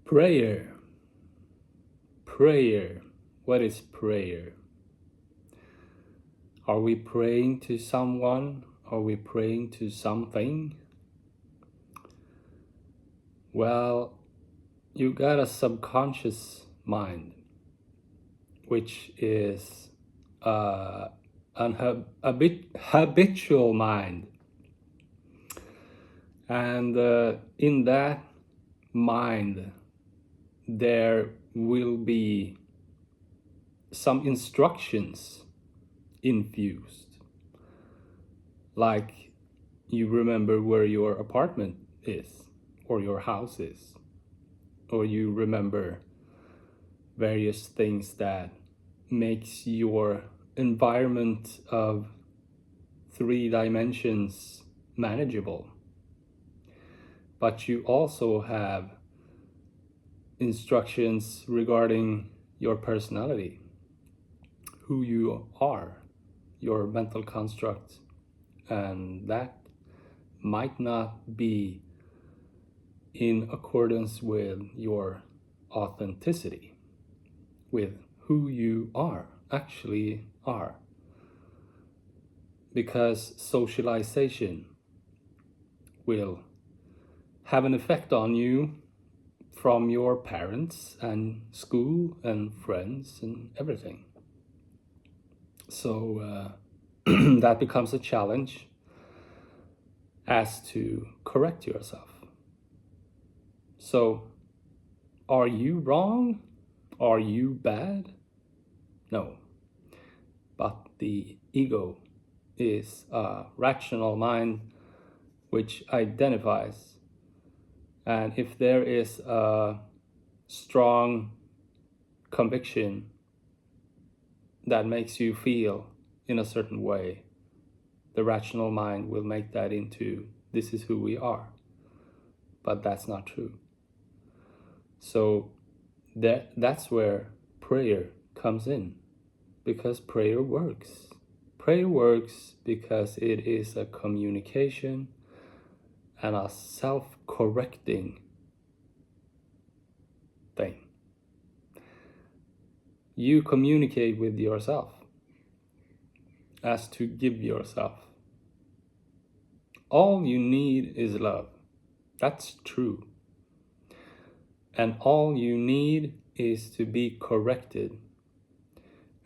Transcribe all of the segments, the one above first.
Prayer. Prayer. What is prayer? Are we praying to someone? Are we praying to something? Well, you got a subconscious mind, which is an habitual mind. And in that mind, there will be some instructions infused. Like you remember where your apartment is, or your house is, or you remember various things that makes your environment of 3 dimensions manageable. But you also have instructions regarding your personality, who you are, your mental construct, and that might not be in accordance with your authenticity, with who you actually are. Because socialization will have an effect on you from your parents and school and friends and everything. So that becomes a challenge as to correct yourself. So, are you wrong? Are you bad? No. But the ego is a rational mind which identifies. And if there is a strong conviction that makes you feel in a certain way, the rational mind will make that into this is who we are. But that's not true. So that's where prayer comes in, because prayer works. Prayer works because it is a communication and a self-correcting thing. You communicate with yourself as to give yourself. All you need is love. That's true. And all you need is to be corrected.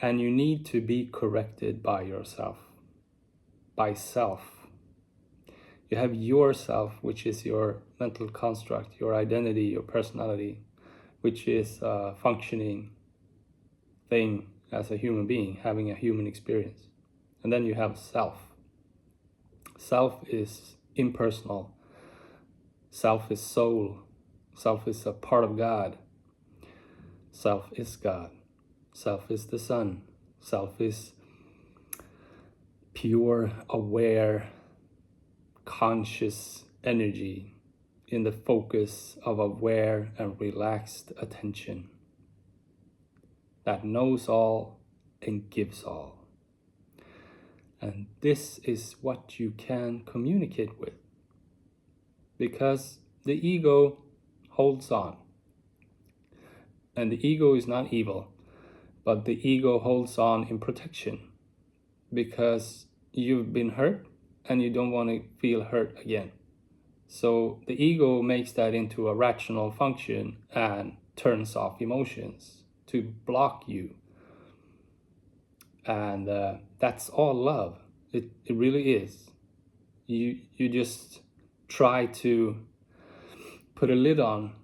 And you need to be corrected by yourself, by self. You have yourself, which is your mental construct, your identity, your personality, which is a functioning thing as a human being, having a human experience. And then you have self. Self is impersonal. Self is soul. Self is a part of God. Self is God. Self is the sun. Self is pure, aware, conscious energy in the focus of aware and relaxed attention that knows all and gives all. And this is what you can communicate with, because the ego holds on. And the ego is not evil, but the ego holds on in protection, because you've been hurt and you don't want to feel hurt again. So the ego makes that into a rational function and turns off emotions to block you. And that's all love. It really is. You just try to put a lid on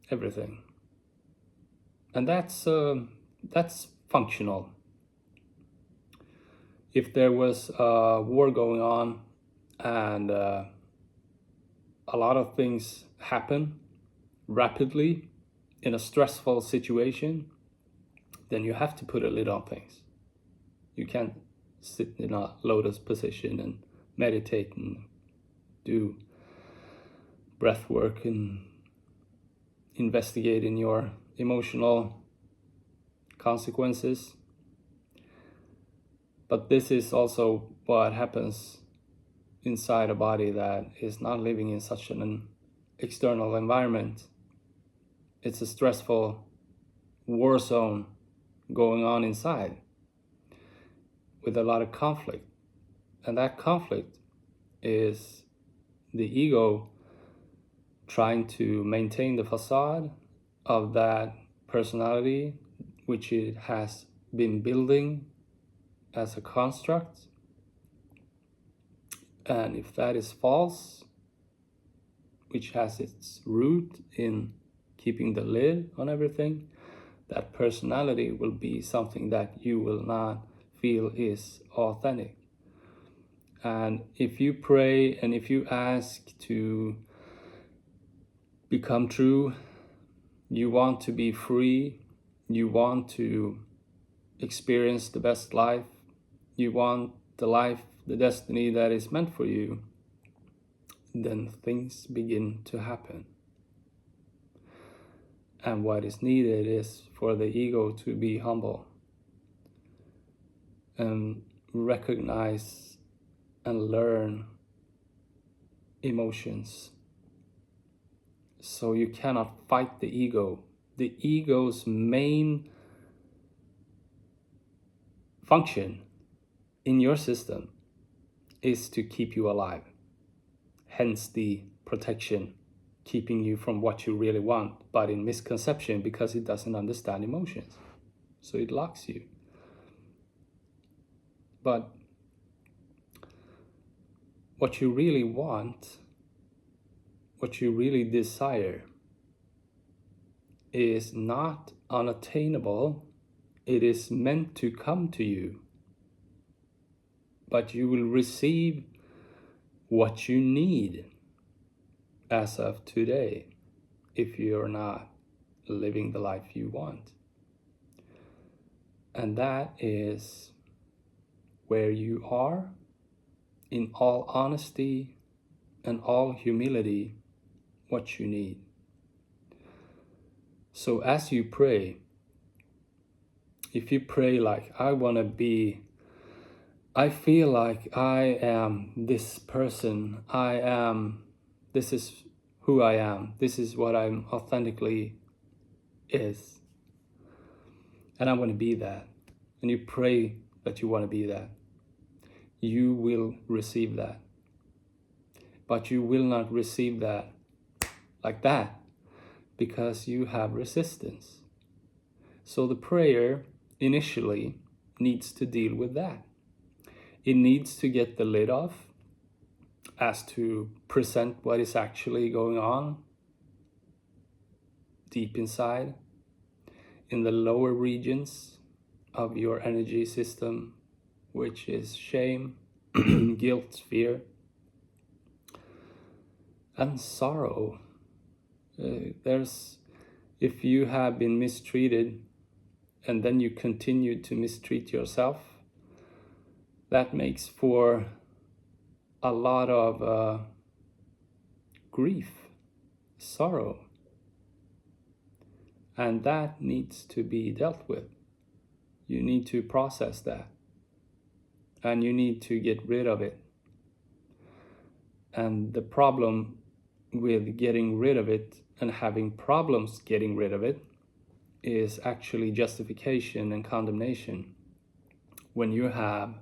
everything. And that's functional. If there was a war going on and a lot of things happen rapidly in a stressful situation, then you have to put a lid on things. You can't sit in a lotus position and meditate and do breath work and investigate in your emotional consequences. But this is also what happens inside a body that is not living in such an external environment. It's a stressful war zone going on inside with a lot of conflict. And that conflict is the ego trying to maintain the facade of that personality which it has been building as a construct. And if that is false, which has its root in keeping the lid on everything, that personality will be something that you will not feel is authentic. And if you pray and if you ask to become true, you want to be free, you want to experience the best life, you want the life, the destiny that is meant for you, then things begin to happen. And what is needed is for the ego to be humble and recognize and learn emotions. So you cannot fight the ego. The ego's main function in your system is to keep you alive. Hence the protection, keeping you from what you really want, but in misconception because it doesn't understand emotions. So it locks you. But what you really want, what you really desire, is not unattainable. It is meant to come to you. But you will receive what you need as of today if you're not living the life you want. And that is where you are, in all honesty and all humility, what you need. So as you pray, if you pray like, I feel like I am this person, this is who I am, this is what I'm authentically is, and I want to be that, and you pray that you want to be that, you will receive that. But you will not receive that like that, because you have resistance. So the prayer initially needs to deal with that. It needs to get the lid off as to present what is actually going on deep inside, in the lower regions of your energy system, which is shame, guilt, fear, and sorrow. If you have been mistreated and then you continue to mistreat yourself, that makes for a lot of grief, sorrow, and that needs to be dealt with. You need to process that, and you need to get rid of it. And the problem with getting rid of it and having problems getting rid of it is actually justification and condemnation. When you have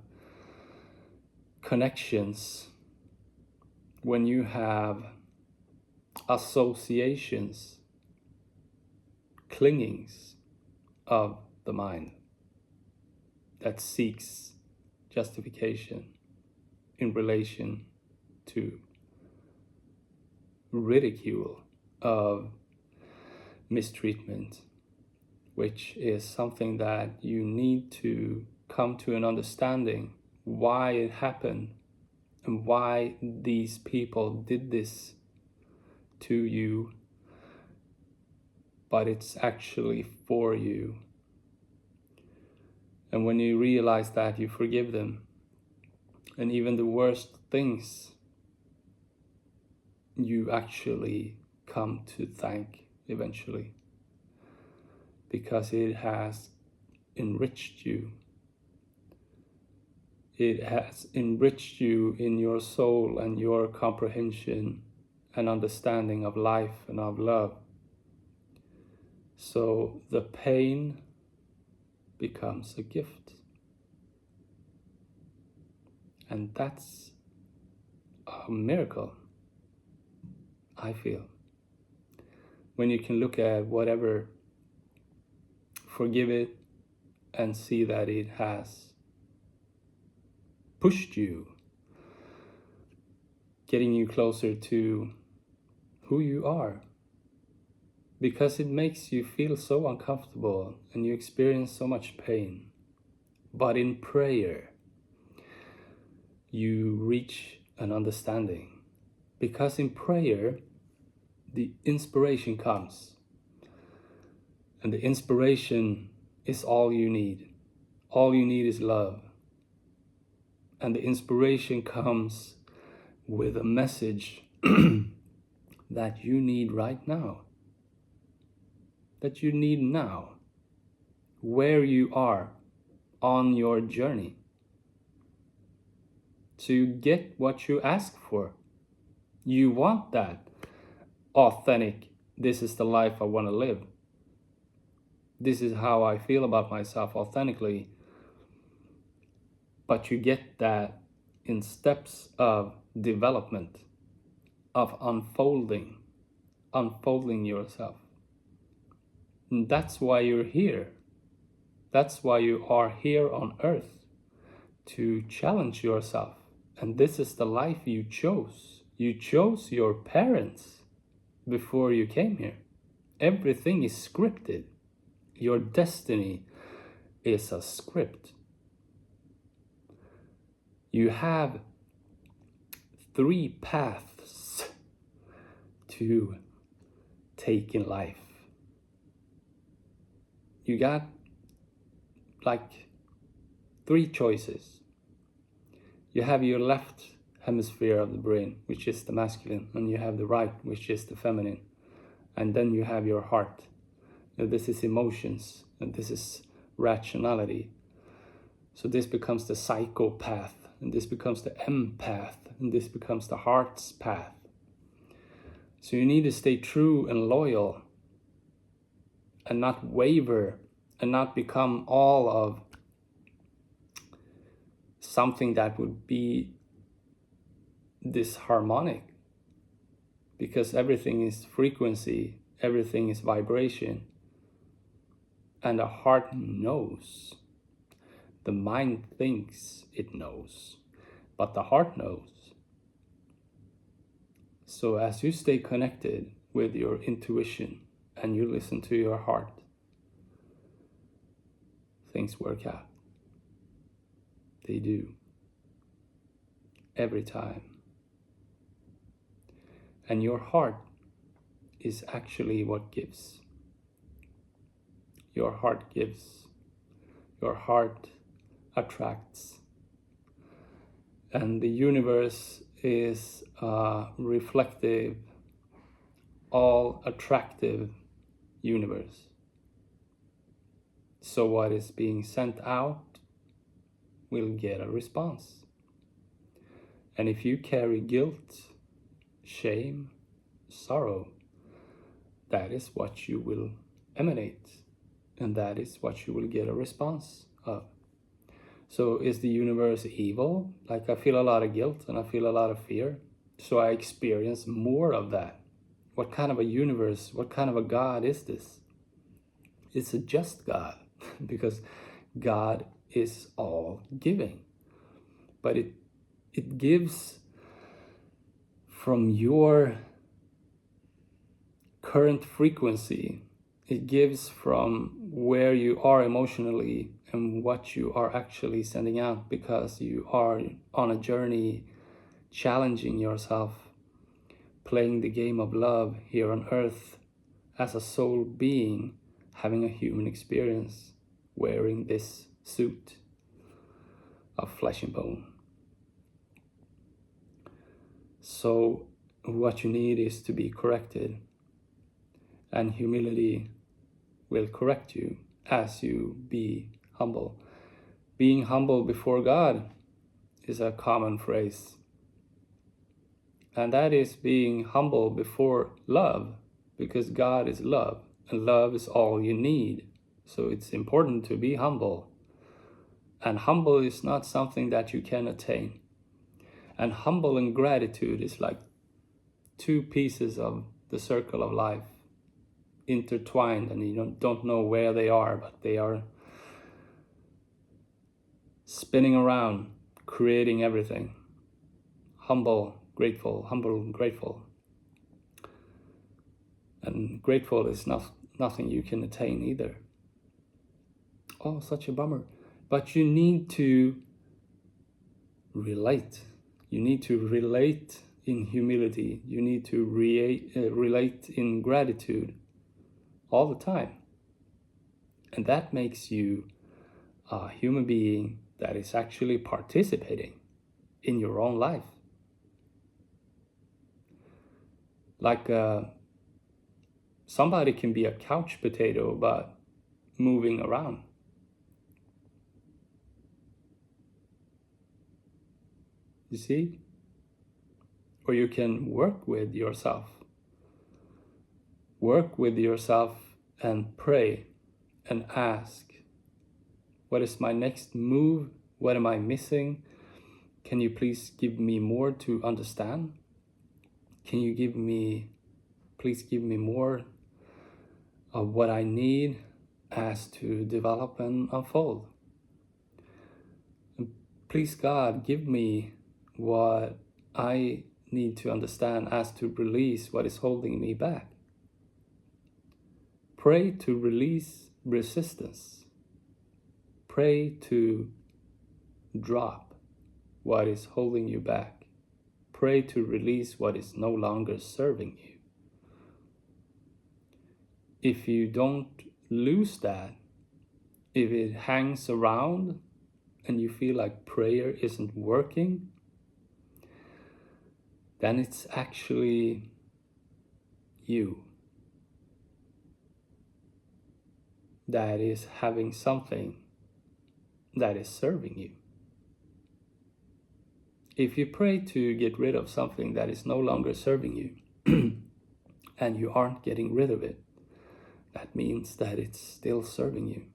connections, when you have associations, clingings of the mind that seeks justification in relation to ridicule of mistreatment, which is something that you need to come to an understanding why it happened and why these people did this to you, but it's actually for you. And when you realize that, you forgive them. And even the worst things, you actually come to thank eventually, because it has enriched you. It has enriched you in your soul and your comprehension and understanding of life and of love. So the pain becomes a gift. And that's a miracle, I feel. When you can look at whatever, forgive it, and see that it has pushed you, getting you closer to who you are. Because it makes you feel so uncomfortable and you experience so much pain. But in prayer, you reach an understanding. Because in prayer, the inspiration comes. And the inspiration is all you need. All you need is love. And the inspiration comes with a message that you need right now. That you need now. Where you are on your journey. To get what you ask for. You want that authentic, this is the life I want to live. This is how I feel about myself authentically. But you get that in steps of development, of unfolding yourself. And that's why you're here. That's why you are here on earth, to challenge yourself. And this is the life you chose. You chose your parents before you came here. Everything is scripted. Your destiny is a script. You have 3 paths to take in life. You got like 3 choices. You have your left hemisphere of the brain, which is the masculine, and you have the right, which is the feminine. And then you have your heart. Now, this is emotions, and this is rationality. So this becomes the psychopath, and this becomes the empath, and this becomes the heart's path. So you need to stay true and loyal, and not waver, and not become all of something that would be disharmonic. Because everything is frequency, everything is vibration. And the heart knows. The mind thinks it knows, but the heart knows. So as you stay connected with your intuition and you listen to your heart, things work out. They do. Every time. And your heart is actually what gives. Your heart gives. Your heart attracts. And the universe is a reflective, all attractive universe. So what is being sent out will get a response. And if you carry guilt, shame, sorrow, that is what you will emanate. And that is what you will get a response of. So is the universe evil? Like, I feel a lot of guilt and I feel a lot of fear. So I experience more of that. What kind of a universe, what kind of a God is this? It's a just God, because God is all giving. But it gives from your current frequency. It gives from where you are emotionally and what you are actually sending out, because you are on a journey challenging yourself, playing the game of love here on earth as a soul being, having a human experience, wearing this suit of flesh and bone. So what you need is to be corrected, and humility will correct you as you be humble. Being humble before God is a common phrase. And that is being humble before love, because God is love. and love is all you need. So it's important to be humble. And humble is not something that you can attain. And humble and gratitude is like two pieces of the circle of life intertwined, and you don't know where they are, but they are spinning around, creating everything. Humble, grateful, humble, grateful. And grateful is nothing you can attain either. Oh, such a bummer. But you need to relate. You need to relate in humility. You need to relate in gratitude all the time. And that makes you a human being that is actually participating in your own life. Like somebody can be a couch potato, but moving around. You see? Or you can work with yourself. Work with yourself and pray and ask, what is my next move? What am I missing? Can you please give me more to understand? Can you please give me more of what I need as to develop and unfold? And please God, give me what I need to understand as to release what is holding me back. Pray to release resistance. Pray to drop what is holding you back. Pray to release what is no longer serving you. If you don't lose that, if it hangs around and you feel like prayer isn't working, then it's actually you that is having something that is serving you. If you pray to get rid of something that is no longer serving you and you aren't getting rid of it, that means that it's still serving you.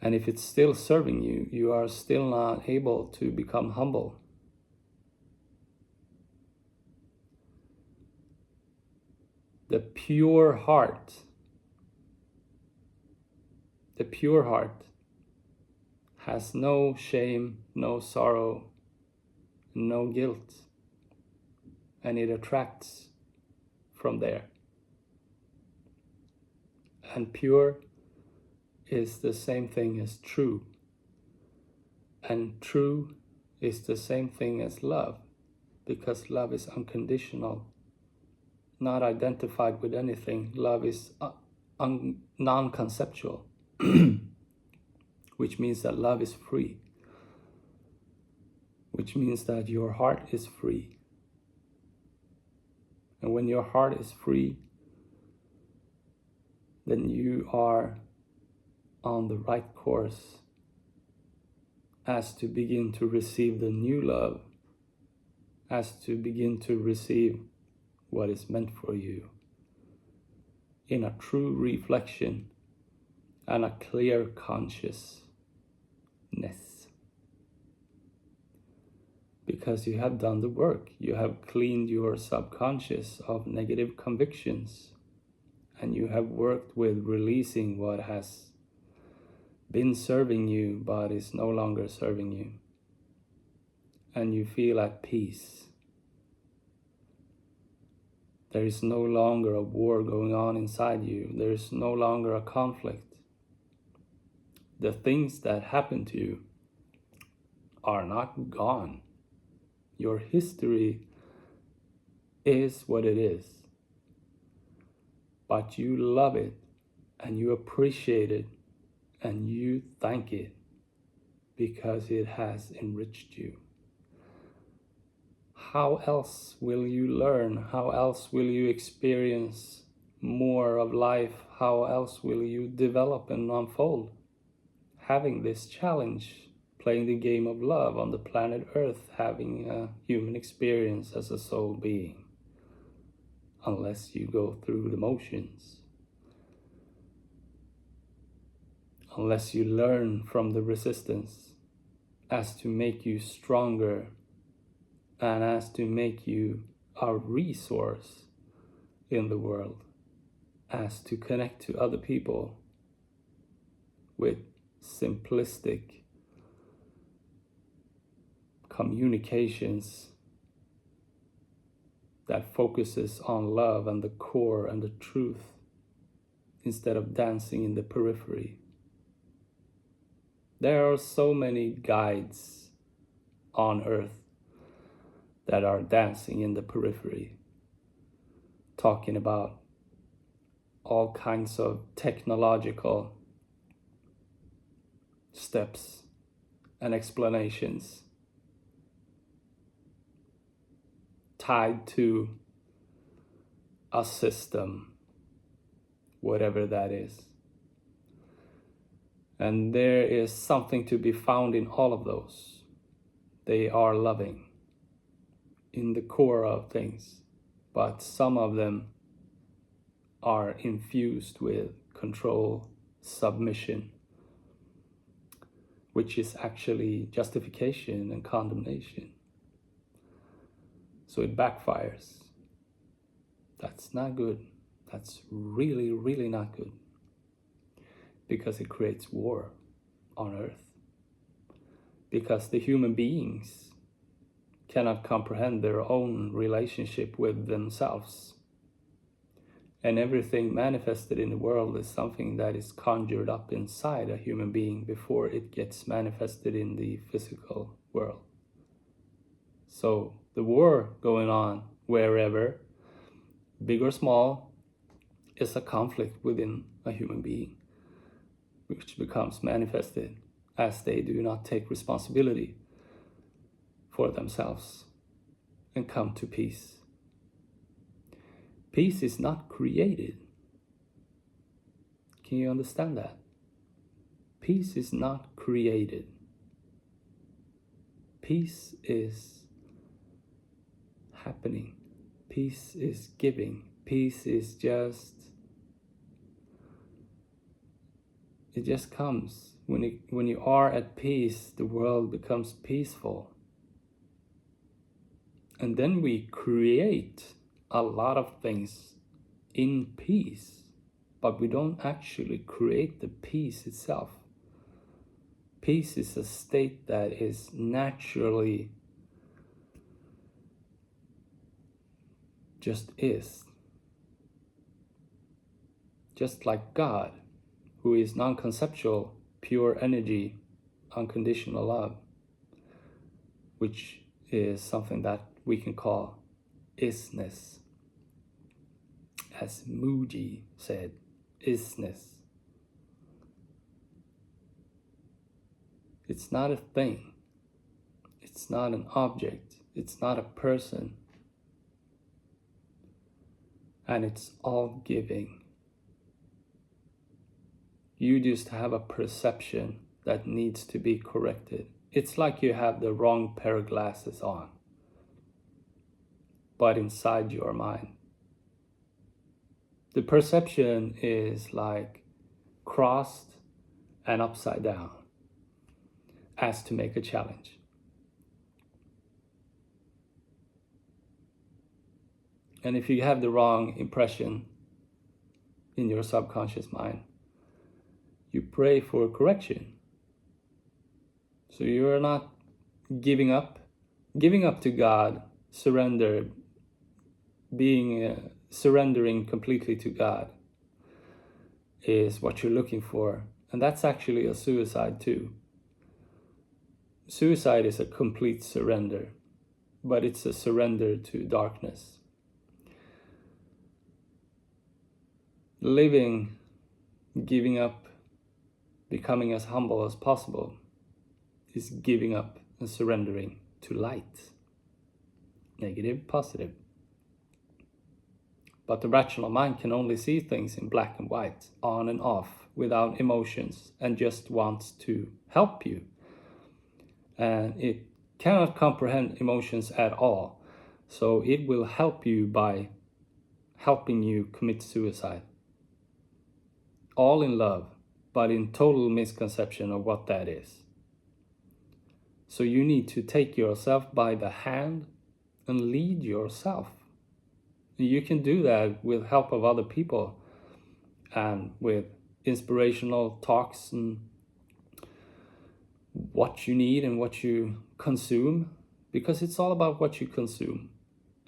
And if it's still serving you, you are still not able to become humble. The pure heart has no shame, no sorrow, no guilt, and it attracts from there. And pure is the same thing as true, and true is the same thing as love, because love is unconditional, not identified with anything. Love is non-conceptual, which means that love is free, which means that your heart is free. And when your heart is free, then you are on the right course as to begin to receive the new love, as to begin to receive what is meant for you in a true reflection and a clear consciousness. Because you have done the work, you have cleaned your subconscious of negative convictions, and you have worked with releasing what has been serving you but is no longer serving you. And you feel at peace. There is no longer a war going on inside you. There is no longer a conflict. The things that happen to you are not gone. Your history is what it is. But you love it, and you appreciate it, and you thank it because it has enriched you. How else will you learn? How else will you experience more of life? How else will you develop and unfold? Having this challenge, playing the game of love on the planet Earth, having a human experience as a soul being, unless you go through the motions. unless you learn from the resistance as to make you stronger and as to make you a resource in the world, as to connect to other people with simplistic communications that focuses on love and the core and the truth instead of dancing in the periphery. There are so many guides on earth that are dancing in the periphery, talking about all kinds of technological steps and explanations tied to a system, whatever that is. And there is something to be found in all of those. They are loving in the core of things, but some of them are infused with control, submission, which is actually justification and condemnation. So it backfires. That's not good. That's really, really not good. Because it creates war on earth. Because the human beings cannot comprehend their own relationship with themselves. And everything manifested in the world is something that is conjured up inside a human being before it gets manifested in the physical world. So the war going on wherever, big or small, is a conflict within a human being, which becomes manifested as they do not take responsibility for themselves and come to peace. Peace is not created. Can you understand that? Peace is not created. Peace is happening. Peace is giving. Peace is it just comes. When you are at peace, the world becomes peaceful. And then we create a lot of things in peace, but we don't actually create the peace itself. Peace is a state that is naturally just is. Just like God, who is non-conceptual, pure energy, unconditional love, which is something that we can call isness. As Muji said, isness. It's not a thing. It's not an object. It's not a person. And it's all giving. You just have a perception that needs to be corrected. It's like you have the wrong pair of glasses on, but inside your mind. The perception is like crossed and upside down, as to make a challenge. And if you have the wrong impression in your subconscious mind, you pray for correction. So you are not giving up. Giving up to God, surrender, surrendering completely to God is what you're looking for. And that's actually a suicide too. Suicide is a complete surrender, but it's a surrender to darkness. Living, giving up, becoming as humble as possible is giving up and surrendering to light. Negative, positive. But the rational mind can only see things in black and white, on and off, without emotions, and just wants to help you. And it cannot comprehend emotions at all. So it will help you by helping you commit suicide. All in love, but in total misconception of what that is. So you need to take yourself by the hand and lead yourself. You can do that with help of other people and with inspirational talks and what you need and what you consume, because it's all about what you consume.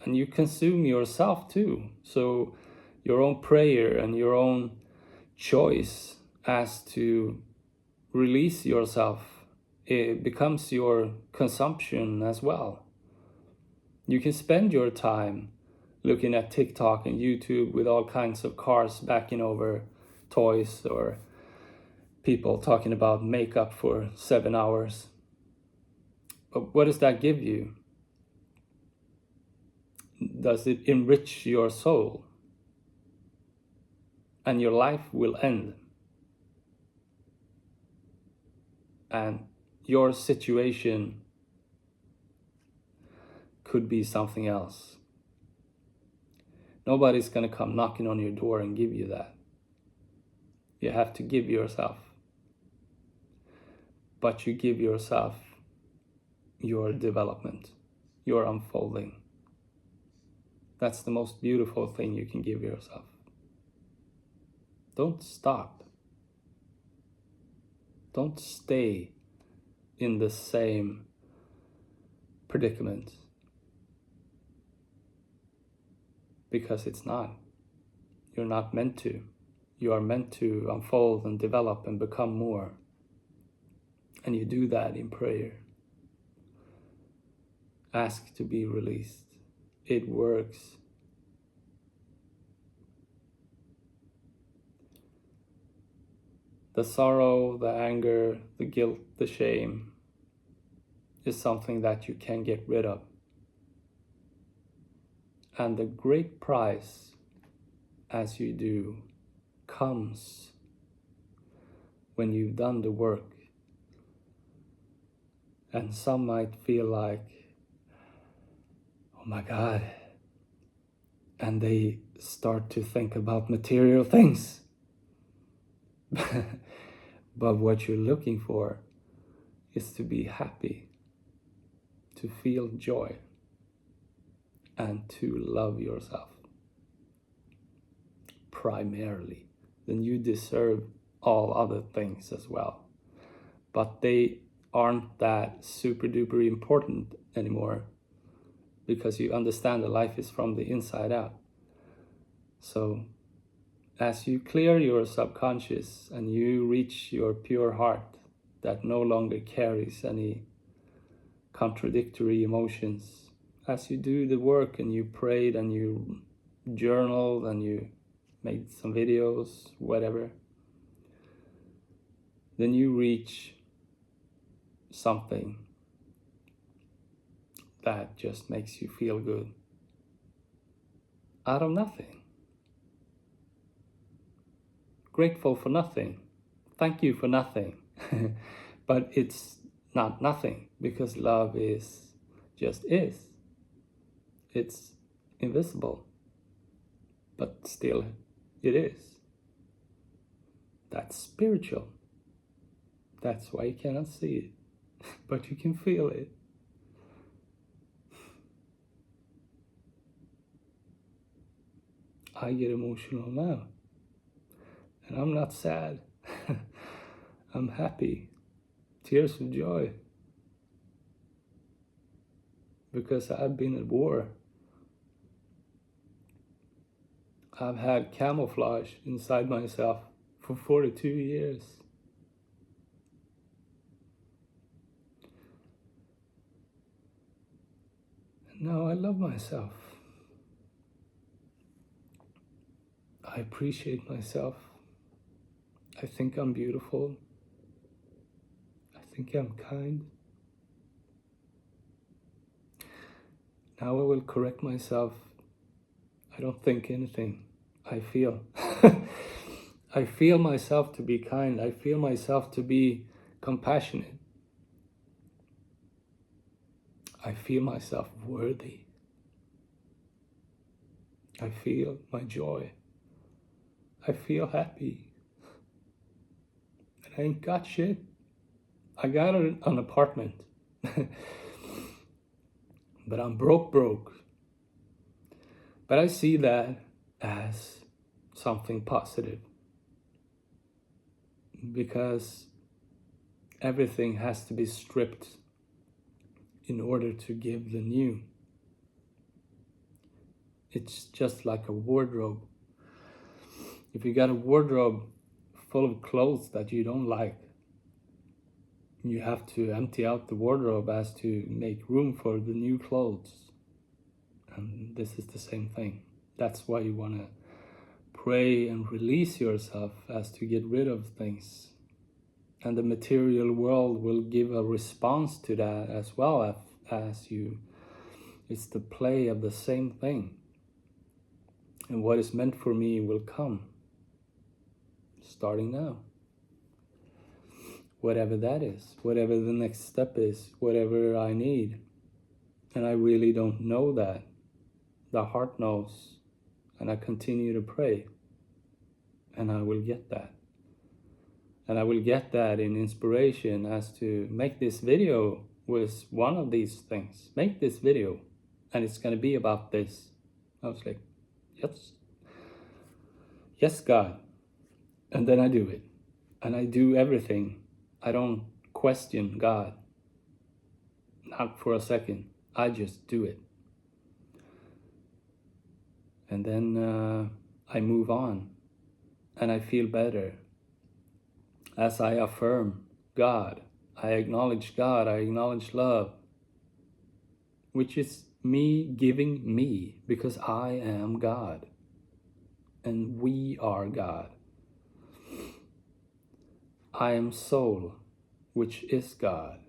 And you consume yourself too. So your own prayer and your own choice as to release yourself, it becomes your consumption as well. You can spend your time looking at TikTok and YouTube with all kinds of cars backing over toys, or people talking about makeup for 7 hours. But what does that give you? Does it enrich your soul? And your life will end. And your situation could be something else. Nobody's going to come knocking on your door and give you that. You have to give yourself. But you give yourself your development, your unfolding. That's the most beautiful thing you can give yourself. Don't stop. Don't stay in the same predicament. Because it's not. You're not meant to. You are meant to unfold and develop and become more. And you do that in prayer. Ask to be released. It works. The sorrow, the anger, the guilt, the shame is something that you can get rid of. And the great prize, as you do, comes when you've done the work. And some might feel like, oh my God, and they start to think about material things. But what you're looking for is to be happy, to feel joy, and to love yourself primarily. Then you deserve all other things as well. But they aren't that super duper important anymore, because you understand that life is from the inside out. So as you clear your subconscious and you reach your pure heart that no longer carries any contradictory emotions, as you do the work and you prayed and you journaled and you made some videos, whatever, then you reach something that just makes you feel good out of nothing. Grateful for nothing. Thank you for nothing. But it's not nothing, because love is just is. It's invisible, but still it is. That's spiritual. That's why you cannot see it, but you can feel it. I get emotional now. And I'm not sad. I'm happy. Tears of joy. Because I've been at war. I've had camouflage inside myself for 42 years. And now I love myself. I appreciate myself. I think I'm beautiful. I think I'm kind. Now I will correct myself. I don't think anything. I feel. I feel myself to be kind. I feel myself to be compassionate. I feel myself worthy. I feel my joy. I feel happy. ain't got shit. I got an apartment, but I'm broke. But I see that as something positive, because everything has to be stripped in order to give the new. It's just like a wardrobe. If you got a wardrobe full of clothes that you don't like, you have to empty out the wardrobe as to make room for the new clothes. And this is the same thing. That's why you want to pray and release yourself, as to get rid of things. And the material world will give a response to that as well as you. It's the play of the same thing. And what is meant for me will come, starting now. Whatever that is, whatever the next step is, whatever I need. And I really don't know that. The heart knows. And I continue to pray. And I will get that. And I will get that in inspiration as to make this video with one of these things. Make this video. And it's going to be about this. I was like, yes. Yes, God. And then I do it. And I do everything. I don't question God. Not for a second. I just do it. And then I move on. And I feel better. As I affirm God, I acknowledge God, I acknowledge love, which is me giving me, because I am God and we are God. I am soul, which is God.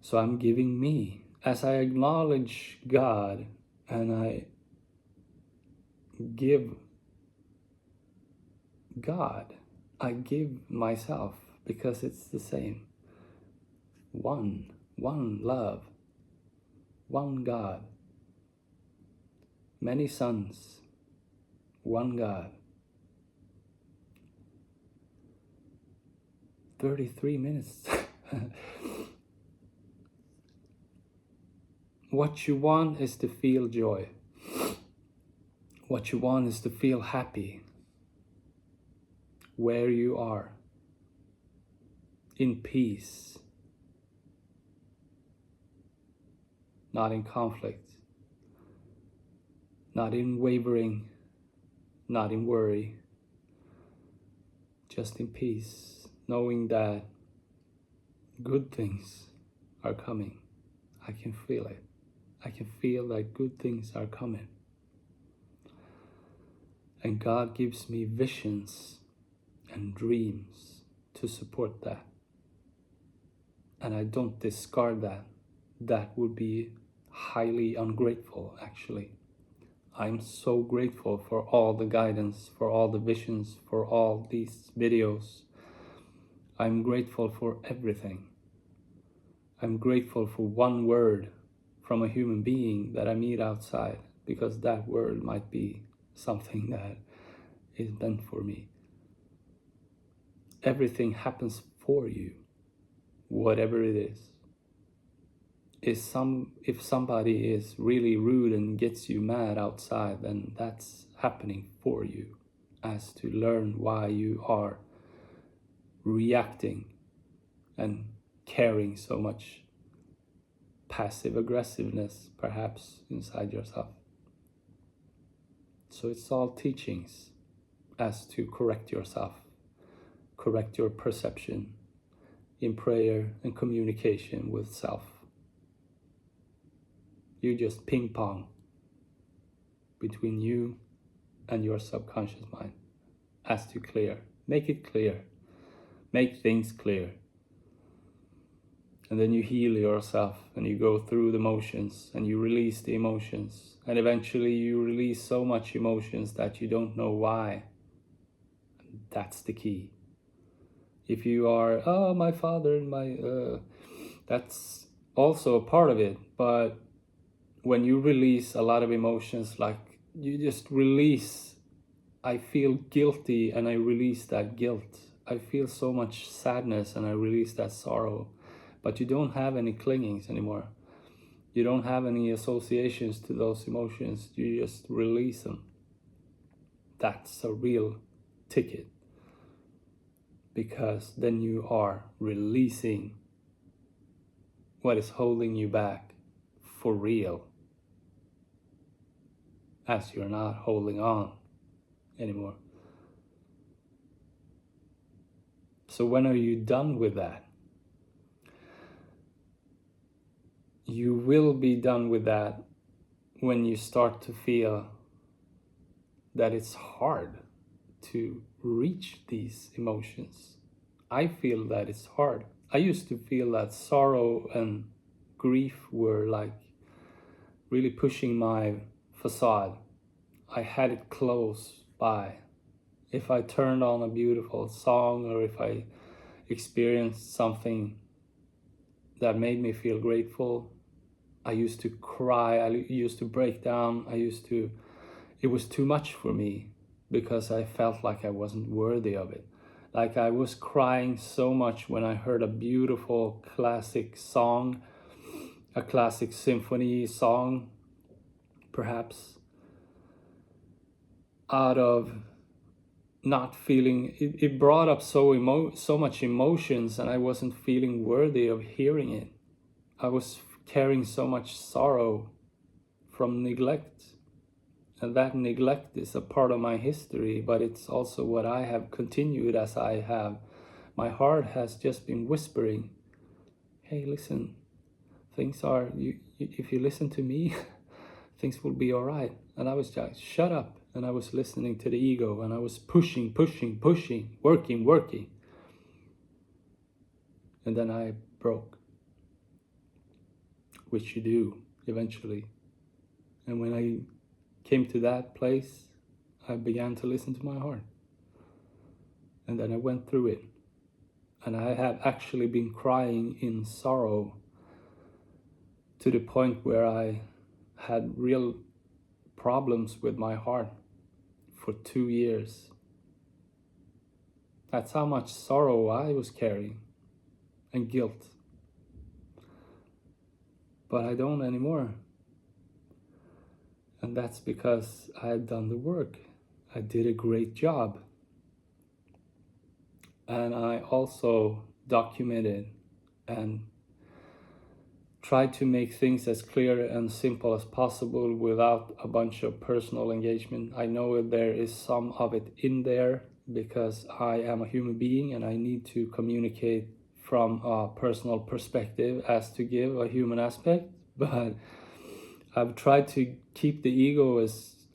So I'm giving me. As I acknowledge God and I give God, I give myself, because it's the same. One love, one God. Many sons, one God. 33 minutes. What you want is to feel joy. What you want is to feel happy where you are, in peace, not in conflict, not in wavering, not in worry, just in peace, knowing that good things are coming. I can feel it. I can feel that good things are coming. And God gives me visions and dreams to support that. And I don't discard that. That would be highly ungrateful, actually. I'm so grateful for all the guidance, for all the visions, for all these videos. I'm grateful for everything. I'm grateful for one word from a human being that I meet outside, because that word might be something that is meant for me. Everything happens for you, whatever it is. If somebody is really rude and gets you mad outside, then that's happening for you, as to learn why you are reacting and carrying so much passive aggressiveness, perhaps, inside yourself. So it's all teachings as to correct yourself, correct your perception in prayer and communication with self. You just ping pong between you and your subconscious mind as to clear. Make it clear. Make things clear. And then you heal yourself and you go through the motions and you release the emotions. And eventually you release so much emotions that you don't know why. And that's the key. If you are, oh, my father and my, that's also a part of it. But when you release a lot of emotions, like you just release, I feel guilty and I release that guilt. I feel so much sadness and I release that sorrow. But you don't have any clingings anymore. You don't have any associations to those emotions. You just release them. That's a real ticket. Because then you are releasing what is holding you back for real. As you're not holding on anymore. So when are you done with that? You will be done with that when you start to feel that it's hard to reach these emotions. I feel that it's hard. I used to feel that sorrow and grief were like really pushing my facade. I had it close by. If I turned on a beautiful song or if I experienced something that made me feel grateful, I used to cry, I used to break down, it was too much for me because I felt like I wasn't worthy of it. Like I was crying so much when I heard a beautiful classic song, a classic symphony song, perhaps, out of not feeling, it brought up so much emotions and I wasn't feeling worthy of hearing it. I was carrying so much sorrow from neglect. And that neglect is a part of my history, but it's also what I have continued as I have. My heart has just been whispering, hey, listen, things are, if you listen to me, things will be all right. And I was just, shut up. And I was listening to the ego and I was pushing, working. And then I broke, which you do eventually. And when I came to that place, I began to listen to my heart. And then I went through it. And I have actually been crying in sorrow to the point where I had real problems with my heart for 2 years. That's how much sorrow I was carrying and guilt. But I don't anymore. And that's because I had done the work. I did a great job. And I also documented and tried to make things as clear and simple as possible without a bunch of personal engagement. I know there is some of it in there because I am a human being and I need to communicate from a personal perspective as to give a human aspect, but I've tried to keep the ego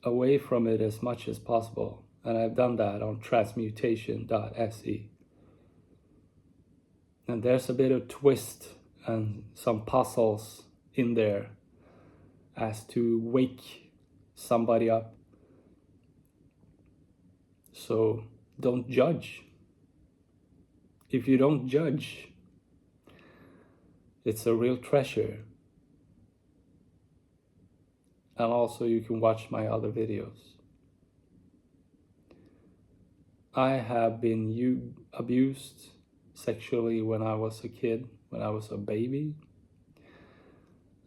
away from it as much as possible, and I've done that on transmutation.se. And there's a bit of twist and some puzzles in there as to wake somebody up. So don't judge. If you don't judge, it's a real treasure. And also you can watch my other videos. I have been abused sexually when I was a kid, when I was a baby.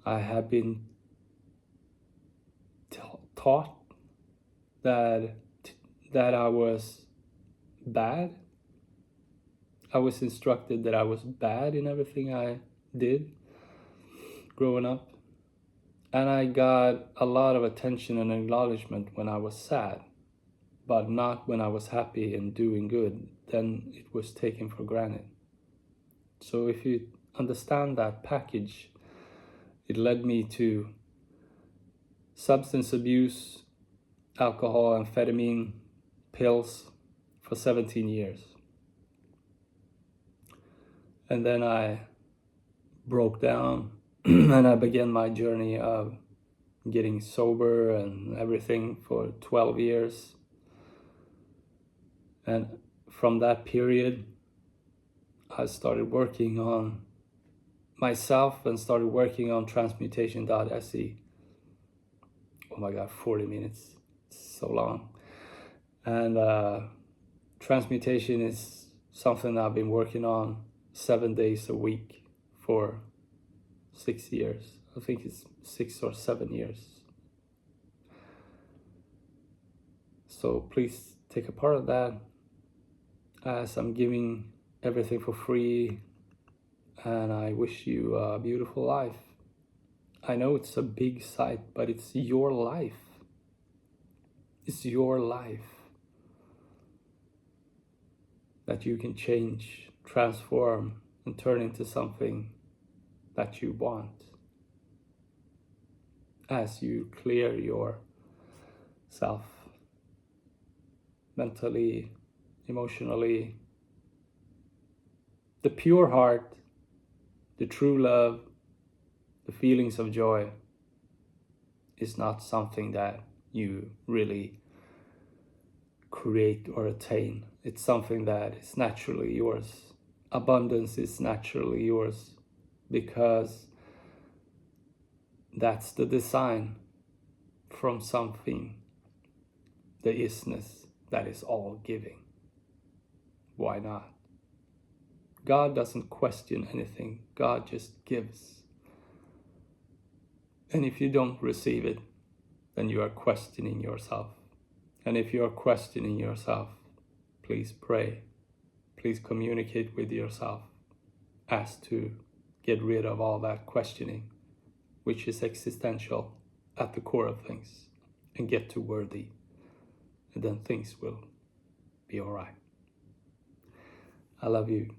I have been taught that I was bad. I was instructed that I was bad in everything I did growing up. And I got a lot of attention and acknowledgement when I was sad, but not when I was happy and doing good. Then it was taken for granted. So if you understand that package, it led me to substance abuse, alcohol, amphetamine, pills for 17 years. And then I broke down and I began my journey of getting sober and everything for 12 years. And from that period, I started working on myself and started working on transmutation.se. Oh my God, 40 minutes, it's so long. And transmutation is something I've been working on 7 days a week for 6 years. I think it's 6 or 7 years. So please take a part of that, as I'm giving everything for free, and I wish you a beautiful life. I know it's a big site, but it's your life. It's your life that you can change, transform, and turn into something that you want as you clear yourself mentally, emotionally. The pure heart, the true love, the feelings of joy is not something that you really create or attain. It's something that is naturally yours. Abundance is naturally yours, because that's the design from something, the isness that is all giving. Why not? God doesn't question anything. God just gives. And if you don't receive it, then you are questioning yourself. And if you are questioning yourself, please pray. Please communicate with yourself. Ask to get rid of all that questioning, which is existential at the core of things, and get to worthy. And then things will be all right. I love you.